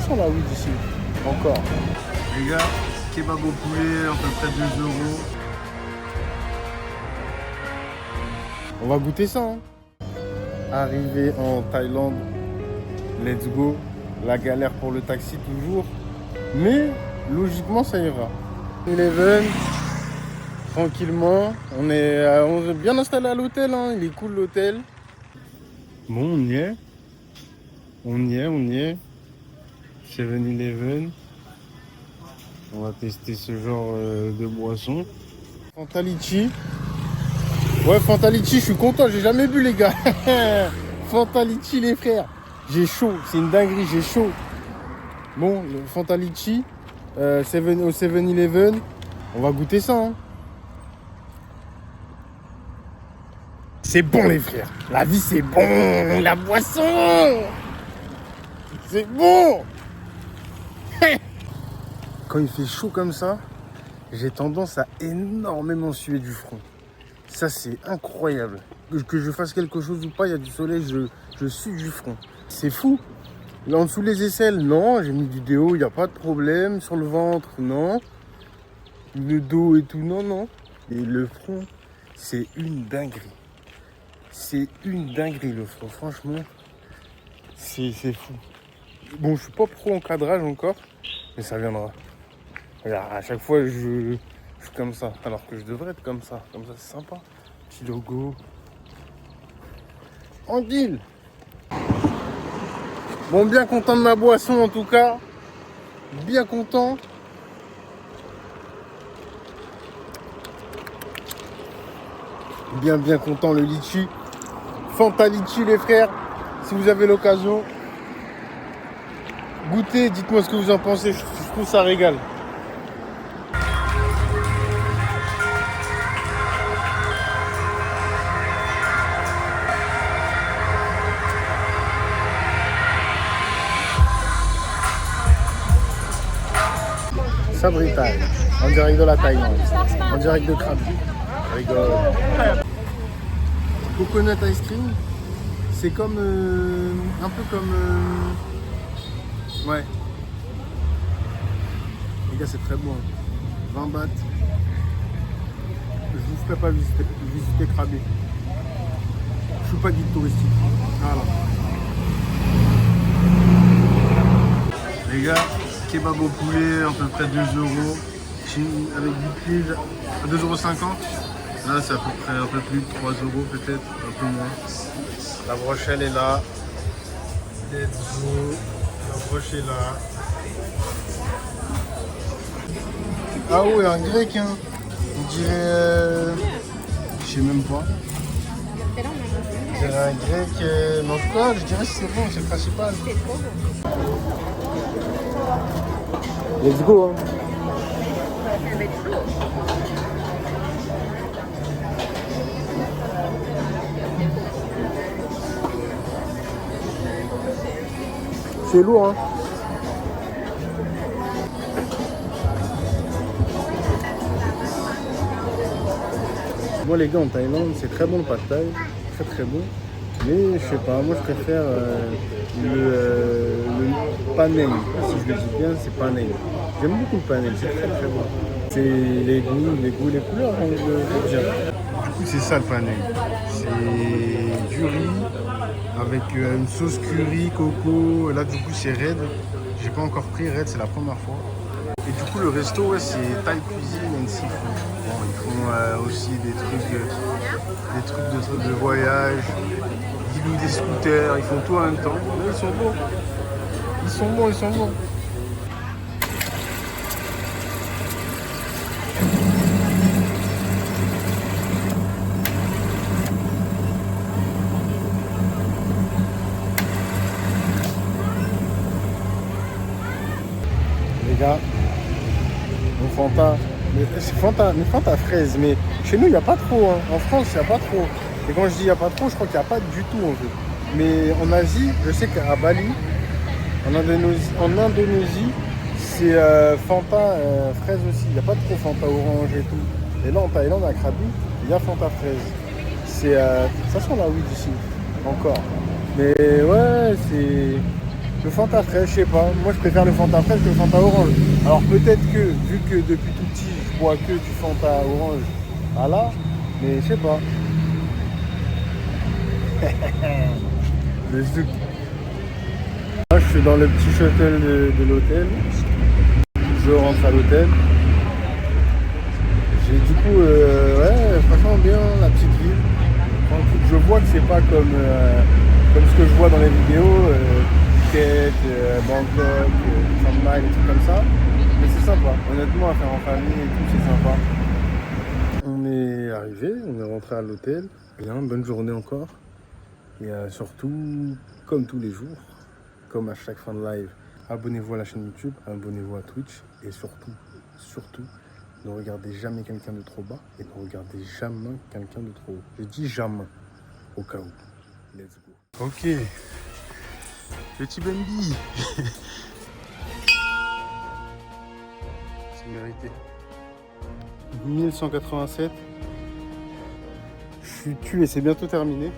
sent la weed ici. Encore. Les gars, kebab au poulet, à peu près 2 euros. On va goûter ça. Hein. Arrivé en Thaïlande, let's go. La galère pour le taxi toujours. Mais logiquement, ça ira. 11, tranquillement. On est bien installé à l'hôtel. Hein. Il est cool l'hôtel. Bon, on y est. On y est. 7-Eleven. On va tester ce genre de boisson. Fanta Litchi. Ouais, Fanta Litchi, je suis content. J'ai jamais bu, les gars. Fanta Litchi, les frères. J'ai chaud. C'est une dinguerie, j'ai chaud. Bon, le Fanta Litchi. Au 7-Eleven. On va goûter ça. Hein. C'est bon, les frères. La vie, c'est bon. La boisson. C'est bon. Quand il fait chaud comme ça, j'ai tendance à énormément suer du front. Ça, c'est incroyable. Que je fasse quelque chose ou pas, il y a du soleil, je sue du front. C'est fou. Là, en dessous les aisselles, non. J'ai mis du déo, il n'y a pas de problème. Sur le ventre, non. Le dos et tout, non. Et le front, c'est une dinguerie. C'est une dinguerie, le front. Franchement, c'est fou. Bon, je suis pas pro en cadrage encore, mais ça viendra. Regarde, à chaque fois, je suis comme ça, alors que je devrais être comme ça. Comme ça, c'est sympa. Petit logo. Tranquille. Bon, bien content de ma boisson, en tout cas. Bien content. Bien content, le litchi. Fanta Litchi, les frères. Si vous avez l'occasion, goûtez, dites-moi ce que vous en pensez. Je trouve ça régale. Sabrital, en direct de la Thaïlande, en direct de Krabi. Rigole. Coconut ice cream, c'est comme un peu comme ouais. Les gars, c'est très bon. 20 bahts. Je vous ferai pas visiter Krabi. Je suis pas guide touristique. Voilà. Les gars, kebab au poulet, à peu près 2 euros. Avec du pied à 2,50 €. Là, c'est à peu près un peu plus de 3 euros, peut-être, un peu moins. La broche, elle est là. Let's go. La broche est là. Ah ouais, un grec, hein. On dirait... je sais même pas. On dirait un grec... mais en tout cas, je dirais que c'est bon, c'est le principal. Let's go, hein. C'est lourd, hein. Moi, les gars, en Thaïlande, c'est très bon le pad thaï, très bon. Mais je sais pas, moi je préfère le paneng. Si je le dis bien, c'est paneng. J'aime beaucoup le paneng, c'est très bon. C'est les goûts, les couleurs, hein, de bien. Du coup, c'est ça le paneng. C'est du riz avec une sauce curry, coco. Là, du coup, c'est Red. J'ai pas encore pris Red, c'est la première fois. Et du coup, le resto, ouais, c'est Thai cuisine and seafood. Bon, ils font aussi des trucs de voyage. Ils louent des scooters, ils font tout en même temps. Mais ils sont bons. Ils sont bons. Les gars, mon Fanta, c'est Fanta fraise, mais chez nous il n'y a pas trop, hein. En France il n'y a pas trop. Et quand je dis il n'y a pas trop, je crois qu'il n'y a pas du tout en fait. Mais en Asie, je sais qu'à Bali, en Indonésie, c'est Fanta fraise aussi. Il n'y a pas trop Fanta orange et tout. Et là en Thaïlande, à Krabi, il y a Fanta fraise. Ça sent la weed ici, encore. Mais ouais, Le Fanta fraîche, je sais pas. Moi, je préfère le Fanta fraîche que le Fanta orange. Alors peut-être que, vu que depuis tout petit, je bois que du Fanta orange, voilà. Mais je sais pas. Le zouk. Là, je suis dans le petit shuttle de l'hôtel. Je rentre à l'hôtel. J'ai du coup, ouais, franchement bien la petite ville. Je vois que c'est pas comme ce que je vois dans les vidéos, Phuket, Bangkok, Chiang Mai, des trucs comme ça. Mais c'est sympa, honnêtement, à faire en famille et tout, c'est sympa. On est arrivé, on est rentré à l'hôtel. Bien, bonne journée encore. Et surtout, comme tous les jours, comme à chaque fin de live, abonnez-vous à la chaîne YouTube, abonnez-vous à Twitch. Et surtout, ne regardez jamais quelqu'un de trop bas et ne regardez jamais quelqu'un de trop haut. Je dis jamais, au cas où. Let's go. Ok. Petit Bendy. C'est mérité. 1187. Je suis tué, c'est bientôt terminé.